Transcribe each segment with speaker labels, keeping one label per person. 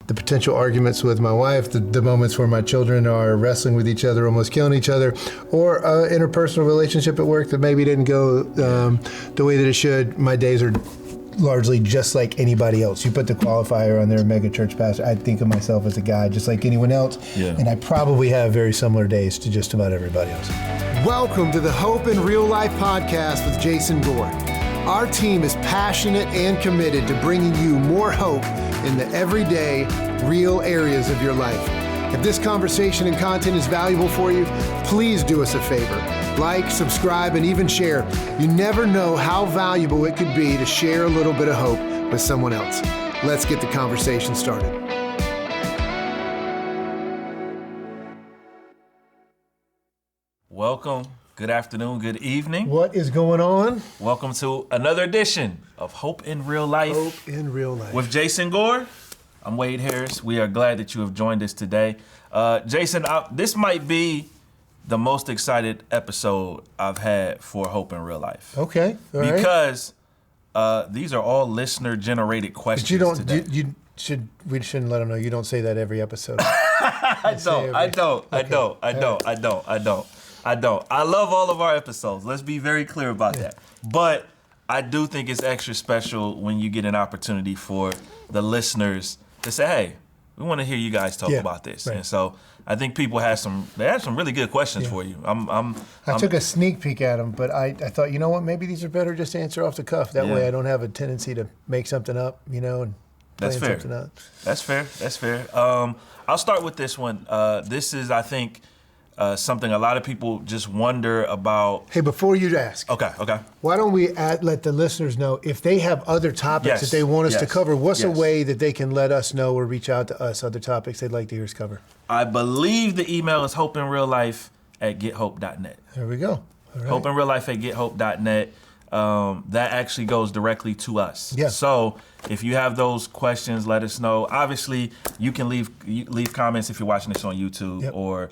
Speaker 1: the potential arguments with my wife, the moments where my children are wrestling with each other, almost killing each other, or interpersonal relationship at work that maybe didn't go the way that it should. My days are largely just like anybody else. You put the qualifier on there, mega church pastor. I think of myself as a guy just like anyone else, and I probably have very similar days to just about everybody else. Welcome to the Hope in Real Life podcast with Jason Gore. Our team is passionate and committed to bringing you more hope in the everyday, real areas of your life. If this conversation and content is valuable for you, please do us a favor. Like, subscribe, and even share. You never know how valuable it could be to share a little bit of hope with someone else. Let's get the conversation started.
Speaker 2: Welcome. Good afternoon, good evening.
Speaker 1: What is going on?
Speaker 2: Welcome to another edition of Hope in Real Life.
Speaker 1: Hope in Real Life.
Speaker 2: With Jason Gore. I'm Wade Harris. We are glad that you have joined us today. Jason, this might be the most excited episode I've had for Hope in Real Life.
Speaker 1: Okay. All right.
Speaker 2: Because these are all listener-generated questions today.
Speaker 1: We shouldn't let them know. You don't say that every episode.
Speaker 2: I don't. I love all of our episodes. Let's be very clear about that. But I do think it's extra special when you get an opportunity for the listeners to say, hey, we want to hear you guys talk about this. Right. And so I think people had some really good questions for you. I
Speaker 1: took a sneak peek at them, but I thought, you know what, maybe these are better just to answer off the cuff. That way I don't have a tendency to make something up, and plan something out.
Speaker 2: That's fair. I'll start with this one. This is, I think, something a lot of people just wonder about.
Speaker 1: Hey, before you ask.
Speaker 2: Okay.
Speaker 1: Why don't we let the listeners know if they have other topics that they want us to cover? What's a way that they can let us know or reach out to us, other topics they'd like to hear us cover?
Speaker 2: I believe the email is hopeinreallife@gethope.net.
Speaker 1: There we go. All right.
Speaker 2: Hopeinreallife@gethope.net. That actually goes directly to us.
Speaker 1: Yeah.
Speaker 2: So if you have those questions, let us know. Obviously, you can leave comments if you're watching this on YouTube or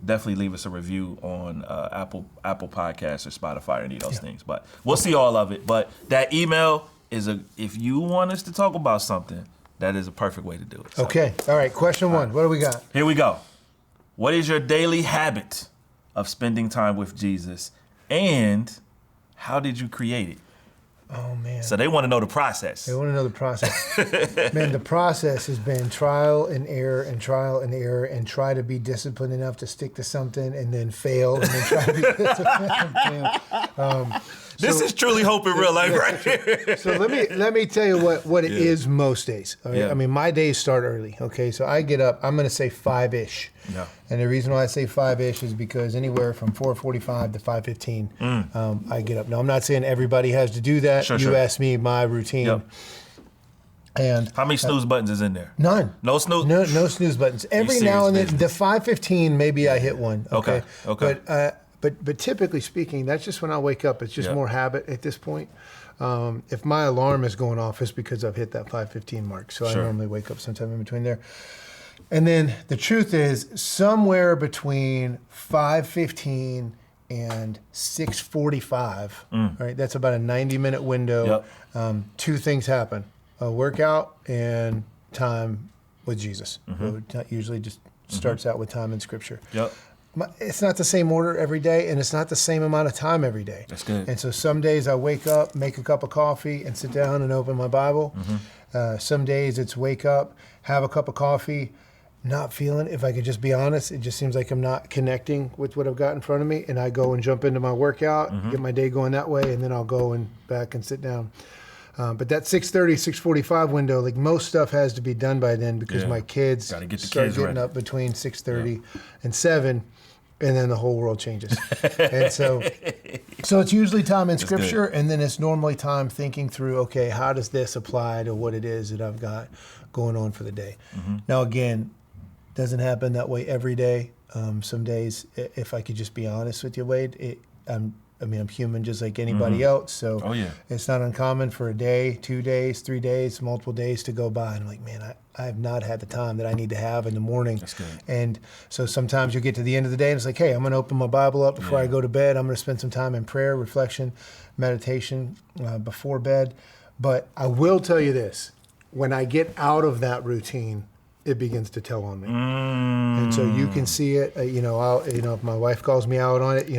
Speaker 2: definitely leave us a review on Apple Podcasts or Spotify or any of those things. But we'll see all of it. But that email is if you want us to talk about something, that is a perfect way to do it. So,
Speaker 1: okay. All right. Question one. What do we got?
Speaker 2: Here we go. What is your daily habit of spending time with Jesus, and how did you create it?
Speaker 1: Oh, man.
Speaker 2: So they want to know the process.
Speaker 1: They want to know the process. Man, the process has been trial and error and try to be disciplined enough to stick to something and then fail and then try to be disciplined and fail.
Speaker 2: This is truly hope in real life right here.
Speaker 1: So let me tell you what it is most days. Okay? Yeah. I mean, my days start early, okay? So I get up, I'm going to say 5-ish. Yeah. And the reason why I say 5-ish is because anywhere from 4:45 to 5:15, I get up. Now, I'm not saying everybody has to do that. You asked me my routine. Yep. And
Speaker 2: how many snooze buttons is in there?
Speaker 1: None.
Speaker 2: No snooze?
Speaker 1: No snooze buttons. Every now and then, the 5:15, maybe I hit one. Okay. But typically speaking, that's just when I wake up. It's just more habit at this point. If my alarm is going off, it's because I've hit that 5:15 mark. So I normally wake up sometime in between there. And then the truth is, somewhere between 5:15 and 6:45, right? That's about a 90-minute window. Yep. Two things happen: a workout and time with Jesus. It usually just starts out with time in Scripture.
Speaker 2: Yep.
Speaker 1: It's not the same order every day, and it's not the same amount of time every day.
Speaker 2: That's good.
Speaker 1: And so some days I wake up, make a cup of coffee, and sit down and open my Bible. Some days it's wake up, have a cup of coffee, not feeling, if I could just be honest, it just seems like I'm not connecting with what I've got in front of me, and I go and jump into my workout, get my day going that way, and then I'll go and back and sit down. But that 6:30, 6:45 window, like most stuff has to be done by then because my kids start getting up between 6:30 and 7, and then the whole world changes. And so it's usually time in Scripture, and then it's normally time thinking through, okay, how does this apply to what it is that I've got going on for the day? Now, again, doesn't happen that way every day. Some days, if I could just be honest with you, Wade, I'm human just like anybody else. So it's not uncommon for a day, 2 days, 3 days, multiple days to go by. And I'm like, man, I have not had the time that I need to have in the morning.
Speaker 2: That's good.
Speaker 1: And so sometimes you get to the end of the day and it's like, hey, I'm going to open my Bible up before I go to bed. I'm going to spend some time in prayer, reflection, meditation before bed. But I will tell you this. when I get out of that routine, it begins to tell on me. And so you can see it, if my wife calls me out on it,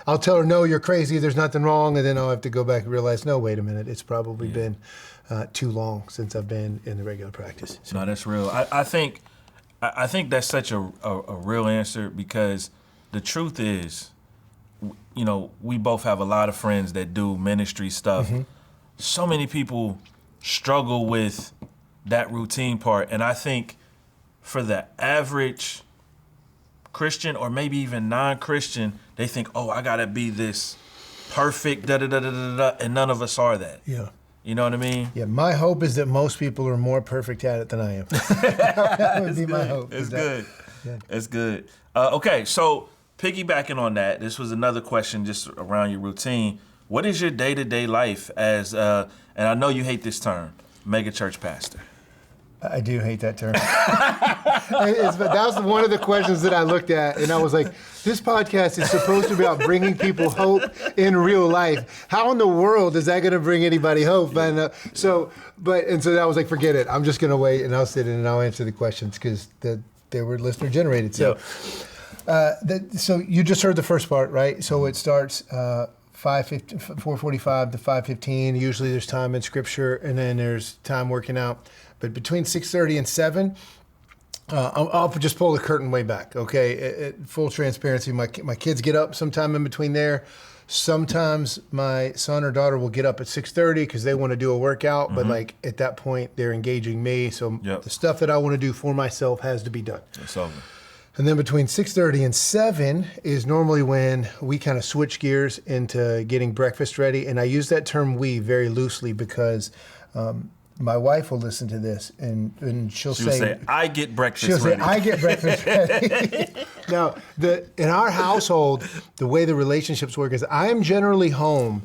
Speaker 1: I'll tell her, no, you're crazy, there's nothing wrong. And then I'll have to go back and realize, no, wait a minute, it's probably been too long since I've been in the regular practice. So.
Speaker 2: No, that's real. I think that's such a real answer, because the truth is, we both have a lot of friends that do ministry stuff. So many people struggle with that routine part. And I think for the average Christian, or maybe even non-Christian, they think, oh, I gotta be this perfect da-da-da-da-da-da, and none of us are that.
Speaker 1: Yeah.
Speaker 2: You know what I mean?
Speaker 1: Yeah, my hope is that most people are more perfect at it than I am. That would be my hope.
Speaker 2: It's good. Yeah. It's good. Okay, so piggybacking on that, this was another question just around your routine. What is your day-to-day life as, and I know you hate this term, mega church pastor?
Speaker 1: I do hate that term. That was one of the questions that I looked at, and I was like, this podcast is supposed to be about bringing people hope in real life. How in the world is that going to bring anybody hope? And so I was like, forget it. I'm just going to wait, and I'll sit in and I'll answer the questions, because they were listener generated. So, so you just heard the first part, right? So it starts 4:45 to 5:15. Usually there's time in Scripture, and then there's time working out. But between 6:30 and 7, I'll just pull the curtain way back, okay? Full transparency, my kids get up sometime in between there. Sometimes my son or daughter will get up at 6:30 because they want to do a workout, but like at that point, they're engaging me. So the stuff that I want to do for myself has to be done.
Speaker 2: That's over.
Speaker 1: And then between 6:30 and 7 is normally when we kind of switch gears into getting breakfast ready. And I use that term "we" very loosely because my wife will listen to this and she'll say,
Speaker 2: I get breakfast
Speaker 1: ready.
Speaker 2: She'll say,
Speaker 1: I get breakfast ready. Now, in our household, the way the relationships work is I'm generally home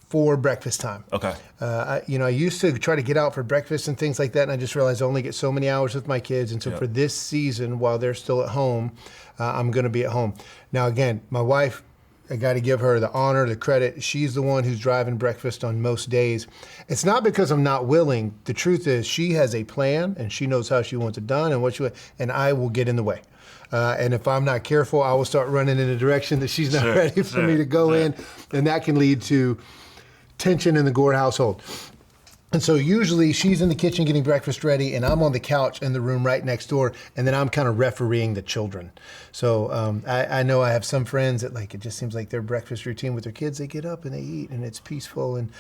Speaker 1: for breakfast time.
Speaker 2: Okay.
Speaker 1: I used to try to get out for breakfast and things like that, and I just realized I only get so many hours with my kids. And so for this season, while they're still at home, I'm going to be at home. Now, again, my wife, I got to give her the honor, the credit. She's the one who's driving breakfast on most days. It's not because I'm not willing. The truth is she has a plan, and she knows how she wants it done and I will get in the way. And if I'm not careful, I will start running in a direction that she's not ready for me to go in, and that can lead to tension in the Gore household. And so usually she's in the kitchen getting breakfast ready, and I'm on the couch in the room right next door, and then I'm kind of refereeing the children. So I know I have some friends that it just seems like their breakfast routine with their kids, they get up and they eat and it's peaceful, and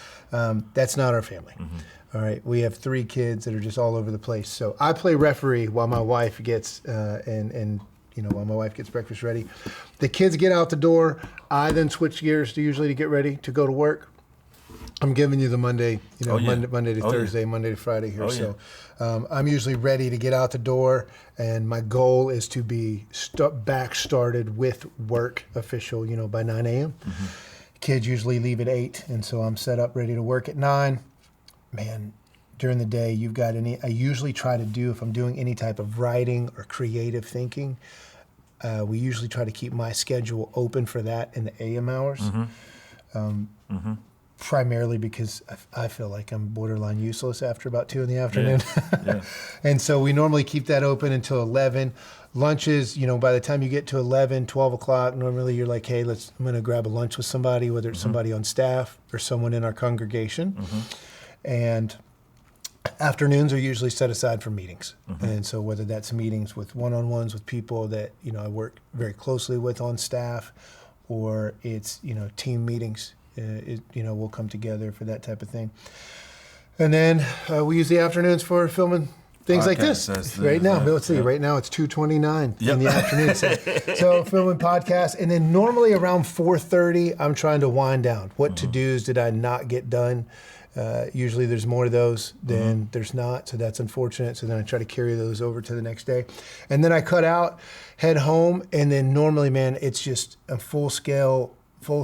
Speaker 1: that's not our family. All right, we have 3 kids that are just all over the place. So I play referee while my wife gets while my wife gets breakfast ready. The kids get out the door. I then switch gears to get ready to go to work. I'm giving you the Monday, Monday to Thursday, Monday to Friday here. So I'm usually ready to get out the door, and my goal is to be back started with work official, by 9 a.m. Kids usually leave at 8, and so I'm set up ready to work at 9. Man, during the day, I usually try to do, if I'm doing any type of writing or creative thinking, we usually try to keep my schedule open for that in the AM hours. Primarily because I feel like I'm borderline useless after about 2 in the afternoon. And so we normally keep that open until 11. Lunches, by the time you get to 11, 12 o'clock, normally you're like, hey, I'm going to grab a lunch with somebody, whether it's somebody on staff or someone in our congregation. And afternoons are usually set aside for meetings. And so whether that's meetings with one-on-ones with people that, I work very closely with on staff, or it's, team meetings. We'll come together for that type of thing. And then we use the afternoons for filming things like this. Right now, let's see, right now it's 2:29 in the afternoon. So filming podcasts. And then normally around 4:30, I'm trying to wind down. What to-dos did I not get done? Usually there's more of those than there's not, so that's unfortunate. So then I try to carry those over to the next day. And then I cut out, head home, and then normally, man, it's just a full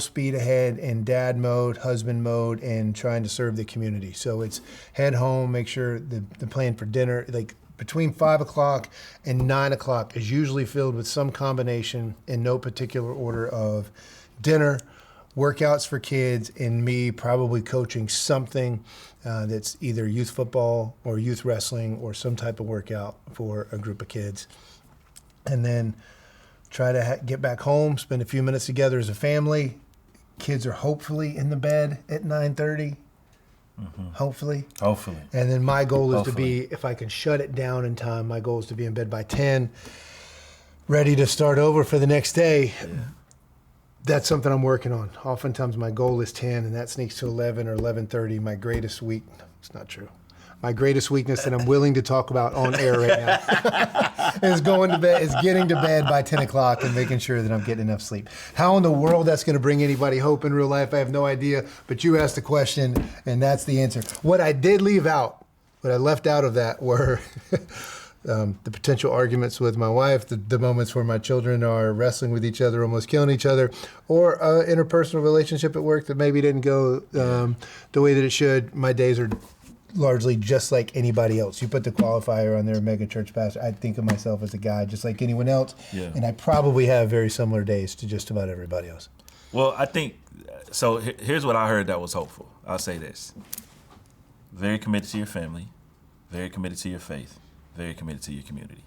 Speaker 1: speed ahead in dad mode, husband mode, and trying to serve the community. So it's head home, make sure the plan for dinner, between 5 o'clock and 9 o'clock is usually filled with some combination in no particular order of dinner, workouts for kids and me probably coaching something that's either youth football or youth wrestling or some type of workout for a group of kids. And then try to get back home, spend a few minutes together as a family. Kids are hopefully in the bed at 9:30. Hopefully. And then my goal is to be, if I can shut it down in time, my goal is to be in bed by 10, ready to start over for the next day. Yeah. That's something I'm working on. Oftentimes my goal is 10 and that sneaks to 11 or 11:30. My greatest it's not true. My greatest weakness that I'm willing to talk about on air right now is getting to bed by 10 o'clock and making sure that I'm getting enough sleep. How in the world that's going to bring anybody hope in real life, I have no idea, but you asked the question and that's the answer. What I left out of that were the potential arguments with my wife, the moments where my children are wrestling with each other, almost killing each other, or an interpersonal relationship at work that maybe didn't go the way that it should. My days are largely just like anybody else. You put the qualifier on there, mega church pastor. I think of myself as a guy just like anyone else, and I probably have very similar days to just about everybody else.
Speaker 2: Well, I think, so here's what I heard that was hopeful. I'll say this. Very committed to your family, very committed to your faith, very committed to your community,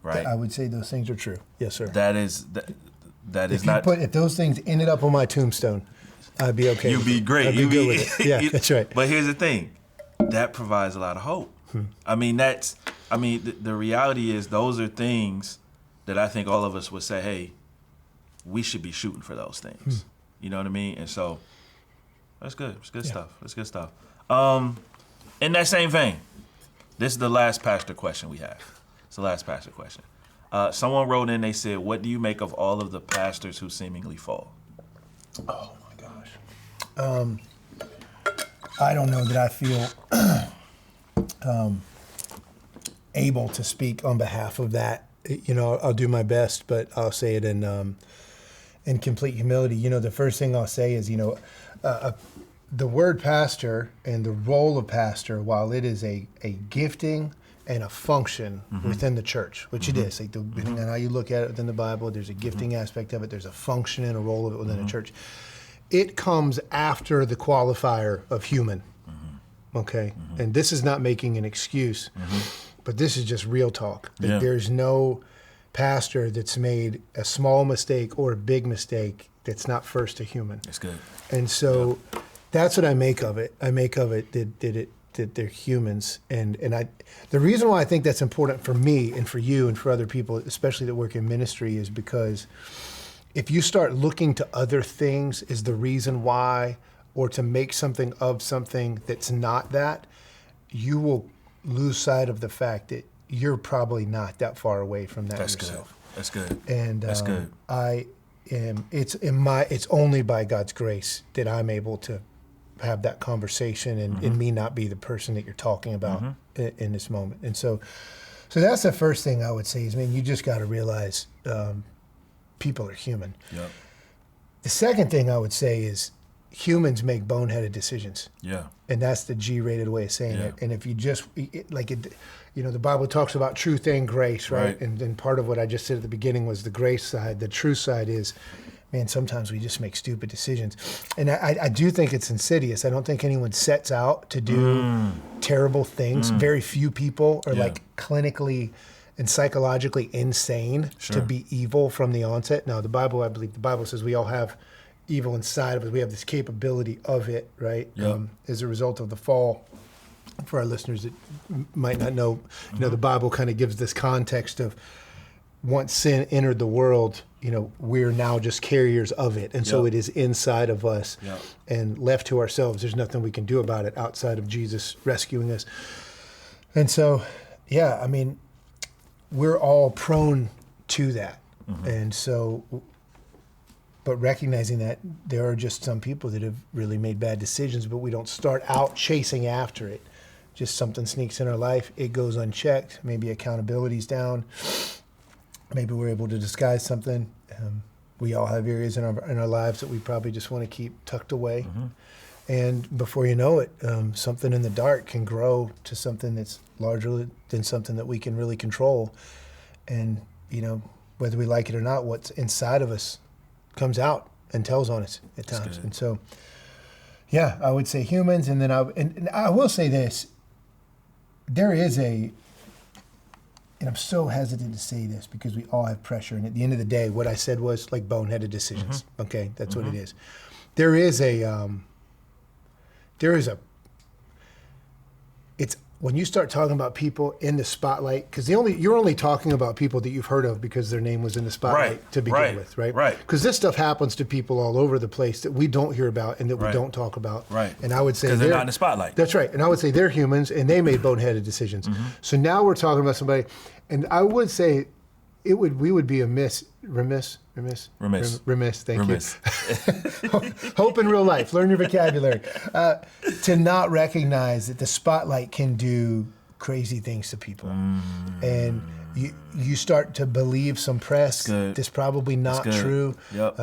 Speaker 2: right?
Speaker 1: I would say those things are true. Yes, sir.
Speaker 2: That is not...
Speaker 1: If those things ended up on my tombstone, I'd be okay.
Speaker 2: You'd be great.
Speaker 1: I'd be good with it. Yeah, that's right.
Speaker 2: But here's the thing. That provides a lot of hope. The reality is those are things that I think all of us would say, hey, we should be shooting for those things. You know what I mean? And so that's good. It's good stuff. It's good stuff. In that same vein, this is the last pastor question we have. It's the last pastor question. Someone wrote in, they said, what do you make of all of the pastors who seemingly fall?
Speaker 1: Oh my gosh. I don't know that I feel able to speak on behalf of that. You know, I'll do my best, but I'll say it in complete humility. You know, the first thing I'll say is, the word pastor and the role of pastor, while it is a gifting and a function within the church, which it is, depending on how you look at it within the Bible, there's a gifting aspect of it, there's a function and a role of it within the church. It comes after the qualifier of human, okay? And this is not making an excuse, but this is just real talk. Yeah. There's no pastor that's made a small mistake or a big mistake that's not first a human.
Speaker 2: That's good.
Speaker 1: And so that's what I make of it. I make of it that they're humans. And the reason why I think that's important for me and for you and for other people, especially that work in ministry, is because if you start looking to other things as the reason why, or to make something of something that's not that, you will lose sight of the fact that you're probably not that far away from that yourself.
Speaker 2: That's good.
Speaker 1: And
Speaker 2: that's good.
Speaker 1: It's only by God's grace that I'm able to have that conversation and me not be the person that you're talking about in this moment. And so that's the first thing I would say is, man, you just got to realize people are human.
Speaker 2: Yep.
Speaker 1: The second thing I would say is humans make boneheaded decisions.
Speaker 2: Yeah.
Speaker 1: And that's the G-rated way of saying it. And if you just, the Bible talks about truth and grace, right? And part of what I just said at the beginning was the grace side. The truth side is, man, sometimes we just make stupid decisions. And I do think it's insidious. I don't think anyone sets out to do terrible things. Very few people are like clinically and psychologically insane to be evil from the onset. Now, I believe the Bible says we all have evil inside of us. We have this capability of it, right?
Speaker 2: Yep.
Speaker 1: As a result of the fall. For our listeners that might not know, the Bible kind of gives this context of once sin entered the world, we're now just carriers of it. And so it is inside of us and left to ourselves. There's nothing we can do about it outside of Jesus rescuing us. And so, we're all prone to that. And so, but recognizing that there are just some people that have really made bad decisions, but we don't start out chasing after it. Just something sneaks in our life, it goes unchecked, maybe accountability's down, maybe we're able to disguise something. We all have areas in our lives that we probably just want to keep tucked away. And before you know it, something in the dark can grow to something that's larger than something that we can really control. And, whether we like it or not, what's inside of us comes out. and tells on us at times. And so, yeah, I would say humans, and then and I will say this: there is and I'm so hesitant to say this because we all have pressure, and at the end of the day, what I said was like boneheaded decisions. Okay, that's what it is. There is it's when you start talking about people in the spotlight, because you're only talking about people that you've heard of because their name was in the spotlight to begin with, right?
Speaker 2: Right.
Speaker 1: Because this stuff happens to people all over the place that we don't hear about and that we don't talk about.
Speaker 2: Right.
Speaker 1: And I would say
Speaker 2: because they're not in the spotlight.
Speaker 1: That's right. And I would say they're humans and they made boneheaded decisions. So now we're talking about somebody, and I would say we would be remiss. Thank you. Hope in real life. Learn your vocabulary. To not recognize that the spotlight can do crazy things to people, and you start to believe some press that's probably not true.
Speaker 2: Yep.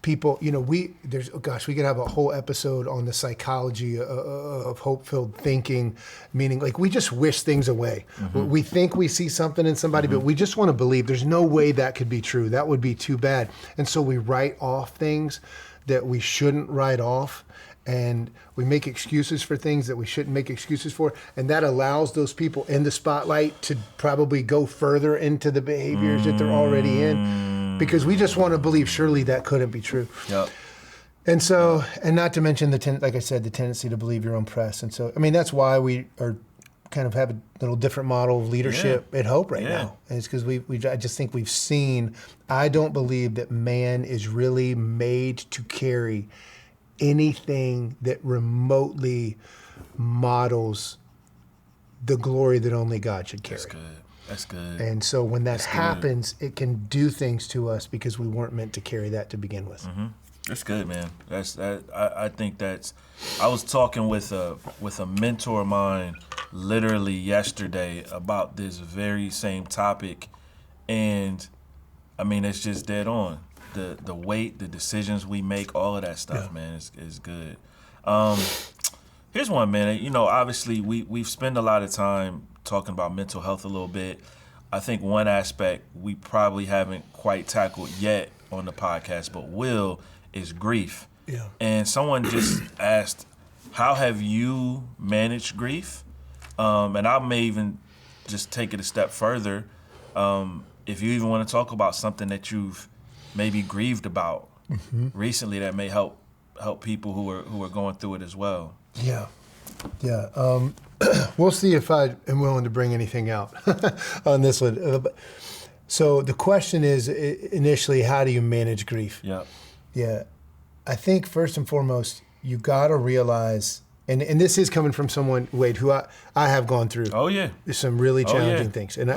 Speaker 1: People, we could have a whole episode on the psychology of hope-filled thinking, meaning like we just wish things away. We think we see something in somebody, but we just want to believe there's no way that could be true. That would be too bad. And so we write off things that we shouldn't write off. And we make excuses for things that we shouldn't make excuses for. And that allows those people in the spotlight to probably go further into the behaviors that they're already in, because we just want to believe surely that couldn't be true.
Speaker 2: Yep.
Speaker 1: And so, and not to mention like I said, the tendency to believe your own press. And so, I mean, that's why we are kind of have a little different model of leadership at Hope right now. And it's because I just think we've seen, I don't believe that man is really made to carry anything that remotely models the glory that only God should carry.
Speaker 2: That's good.
Speaker 1: And so when that happens, it can do things to us because we weren't meant to carry that to begin with.
Speaker 2: That's good, man. I think I was talking with a mentor of mine literally yesterday about this very same topic, and I mean it's just dead on. The weight, the decisions we make, all of that stuff, man, is good. Here's one, man. Obviously we've spent a lot of time talking about mental health a little bit. I think one aspect we probably haven't quite tackled yet on the podcast, but is grief.
Speaker 1: Yeah.
Speaker 2: And someone just asked, how have you managed grief? And I may even just take it a step further. If you even want to talk about something that you've maybe grieved about recently that may help people who are going through it as well.
Speaker 1: Yeah. We'll see if I am willing to bring anything out on this one. So the question is initially, how do you manage grief? Yeah. I think first and foremost, you got to realize, and this is coming from someone, Wade, who I have gone through. Some really challenging things. And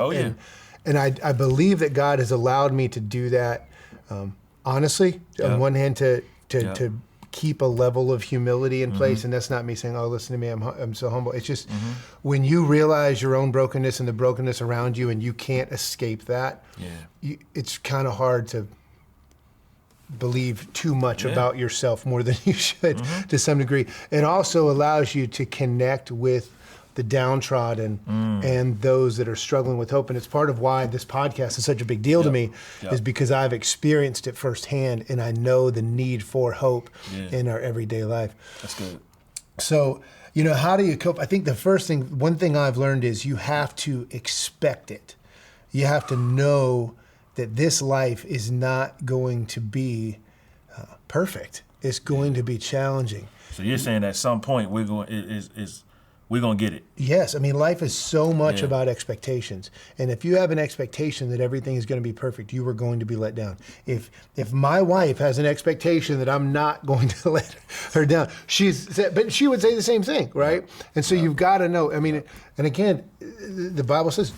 Speaker 1: I believe that God has allowed me to do that. Honestly, on one hand, to keep a level of humility in place, and that's not me saying, "Oh, listen to me, I'm so humble." It's just when you realize your own brokenness and the brokenness around you, and you can't escape that. It's kind of hard to believe too much about yourself more than you should to some degree. It also allows you to connect with the downtrodden and those that are struggling with hope. And it's part of why this podcast is such a big deal to me, is because I've experienced it firsthand and I know the need for hope in our everyday life.
Speaker 2: That's good.
Speaker 1: So, how do you cope? I think one thing I've learned is you have to expect it. You have to know that this life is not going to be perfect. It's going to be challenging.
Speaker 2: So you're saying at some point we're going to get it.
Speaker 1: Yes. I mean, life is so much about expectations. And if you have an expectation that everything is going to be perfect, you are going to be let down. If my wife has an expectation that I'm not going to let her down, but she would say the same thing, right? And so you've got to know. I mean, and again, the Bible says,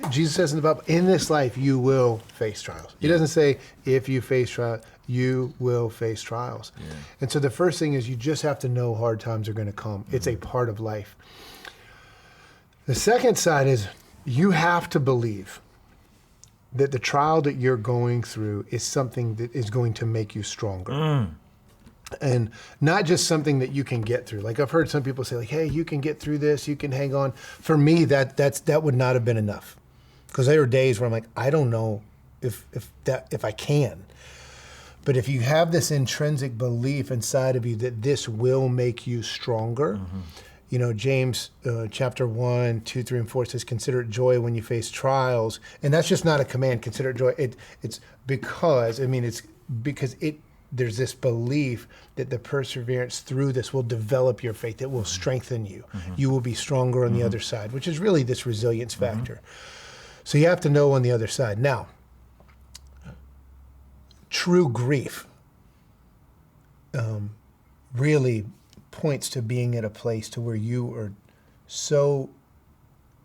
Speaker 1: Jesus says in the Bible, in this life you will face trials. He doesn't say if you face trials, you will face trials. And so the first thing is you just have to know hard times are going to come. It's a part of life. The second side is you have to believe that the trial that you're going through is something that is going to make you stronger. And not just something that you can get through. Like I've heard some people say, like, hey, you can get through this, you can hang on. For me, that would not have been enough. Because there were days where I'm like, I don't know if I can. But if you have this intrinsic belief inside of you that this will make you stronger, you know, James chapter 1, 2, 3, and 4 says, consider it joy when you face trials. And that's just not a command, consider it joy. It's because there's this belief that the perseverance through this will develop your faith. It will strengthen you. You will be stronger on the other side, which is really this resilience factor. So you have to know on the other side. Now, true grief really points to being at a place to where you are so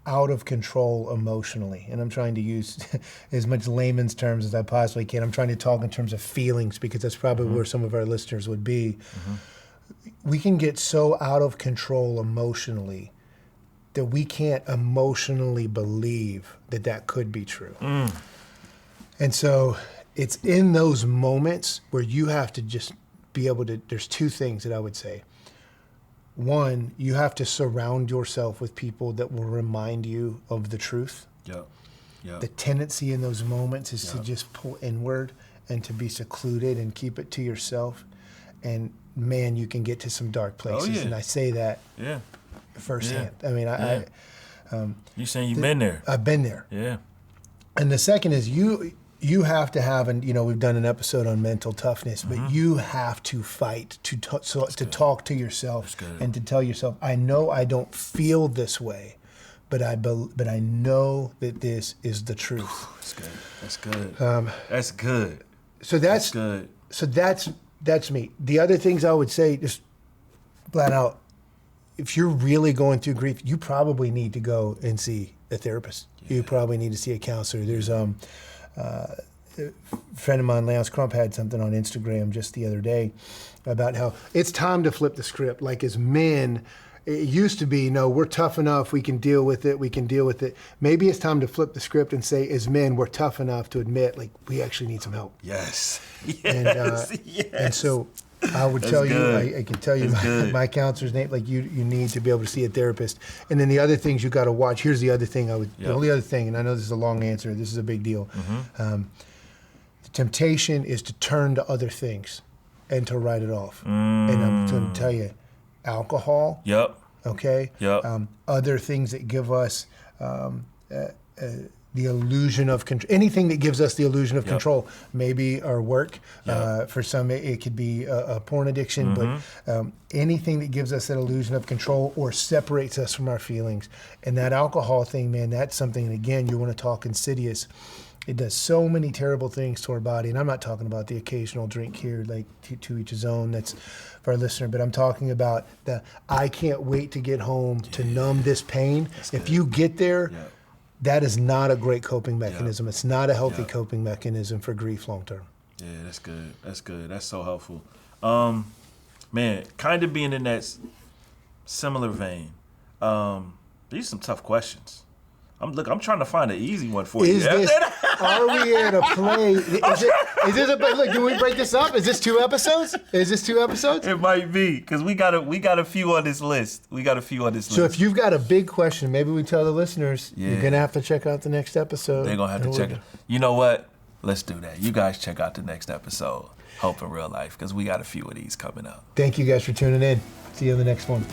Speaker 1: out of control emotionally. And I'm trying to use as much layman's terms as I possibly can. I'm trying to talk in terms of feelings because that's probably where some of our listeners would be. We can get so out of control emotionally that we can't emotionally believe that that could be true. And so it's in those moments where you have to just be able to, there's two things that I would say. One, you have to surround yourself with people that will remind you of the truth. The tendency in those moments is to just pull inward and to be secluded and keep it to yourself. And man, you can get to some dark places. And I say that firsthand. I mean,
Speaker 2: you saying you've been there.
Speaker 1: I've been there.
Speaker 2: Yeah.
Speaker 1: And the second is you have to have, and you know, we've done an episode on mental toughness, but you have to fight to talk to yourself and to tell yourself, I know I don't feel this way, but I know that this is the truth.
Speaker 2: That's good. That's good.
Speaker 1: So that's good. So that's me. The other things I would say, just flat out, if you're really going through grief, you probably need to go and see a therapist. You probably need to see a counselor. There's a friend of mine, Lance Crump, had something on Instagram just the other day about how it's time to flip the script. Like as men, it used to be, no, we're tough enough, we can deal with it. Maybe it's time to flip the script and say, as men, we're tough enough to admit, like, we actually need some help.
Speaker 2: Yes.
Speaker 1: And so I would tell you, I can tell you my counselor's name, like you need to be able to see a therapist. And then the other things you got to watch. Here's the other thing the only other thing, and I know this is a long answer, this is a big deal. The temptation is to turn to other things and to write it off. And I'm going to tell you, alcohol. Okay. Other things that give us the illusion of control, anything that gives us the illusion of control, maybe our work, for some it could be a porn addiction, but anything that gives us that illusion of control or separates us from our feelings. And that alcohol thing, man, that's something, and again, you want to talk insidious. It does so many terrible things to our body, and I'm not talking about the occasional drink here, like to each his own, that's for our listener, but I'm talking about the I can't wait to get home to numb this pain. If you get there, that is not a great coping mechanism. It's not a healthy coping mechanism for grief long term.
Speaker 2: Yeah, that's good. That's good. That's so helpful. Man, kind of being in that similar vein. These are some tough questions. I'm trying to find an easy one for you.
Speaker 1: Are we at a play? Is this a look? Do we break this up? Is this 2 episodes?
Speaker 2: It might be because we got a few on this list.
Speaker 1: So if you've got a big question, maybe we tell the listeners you're gonna have to check out the next episode.
Speaker 2: They're gonna have to check it. You know what? Let's do that. You guys check out the next episode, Hope in Real Life, because we got a few of these coming up.
Speaker 1: Thank you guys for tuning in. See you on the next one.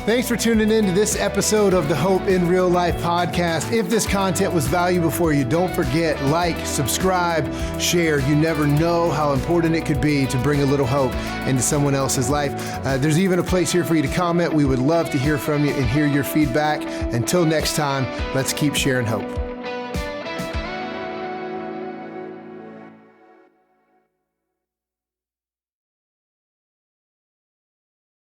Speaker 1: Thanks for tuning in to this episode of the Hope in Real Life podcast. If this content was valuable for you, don't forget, like, subscribe, share. You never know how important it could be to bring a little hope into someone else's life. There's even a place here for you to comment. We would love to hear from you and hear your feedback. Until next time, let's keep sharing hope.